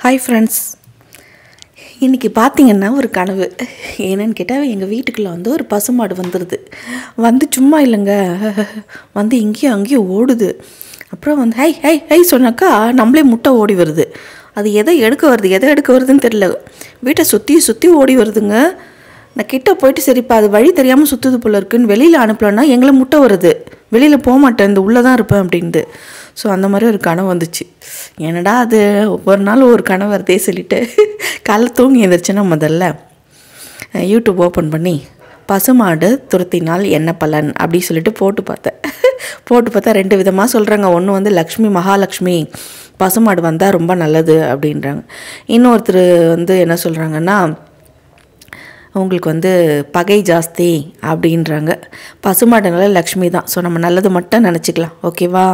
Hi friends, இன்றைக்கி பார்த்திங்கன்னா ஒரு கனவு. என்னென்னு கேட்டால் எங்கள் வீட்டுக்குள்ளே வந்து ஒரு பசுமாடு வந்துடுது. வந்து சும்மா இல்லைங்க, வந்து இங்கேயும் அங்கேயும் ஓடுது. அப்புறம் வந்து ஹை ஹை ஹை சொன்னாக்கா நம்மளே முட்டை ஓடி வருது. அது எதை எடுக்க வருதுன்னு தெரியல. வீட்டை சுற்றி சுற்றி ஓடி வருதுங்க. நான் கிட்ட போயிட்டு சரிப்பா அது வழி தெரியாமல் சுற்றுது போல இருக்குன்னு வெளியில் அனுப்பலன்னா எங்களை முட்டை வருது. வெளியில் போக மாட்டேன், இந்த உள்ளே தான் இருப்பேன் அப்படின்ட்டு. ஸோ அந்த மாதிரி ஒரு கனவு வந்துச்சு. என்னடா அது ஒவ்வொரு நாள் ஒரு கனவு வருதே சொல்லிவிட்டு காலைல தூங்கி எழுந்திரிச்சுன்னா முதல்ல யூடியூப் ஓப்பன் பண்ணி பசுமாடு துரத்தினால் என்ன பலன் அப்படி சொல்லிட்டு போட்டு பார்த்தா 2 விதமாக சொல்கிறாங்க. ஒன்று வந்து லக்ஷ்மி மகாலட்சுமி பசுமாடு வந்தால் ரொம்ப நல்லது அப்படின்றாங்க. இன்னொருத்தர் வந்து என்ன சொல்கிறாங்கன்னா உங்களுக்கு வந்து பகை ஜாஸ்தி அப்படின்றாங்க. பசுமாடுனால லக்ஷ்மி தான். ஸோ நம்ம நல்லது மட்டும் நினச்சிக்கலாம். ஓகேவா?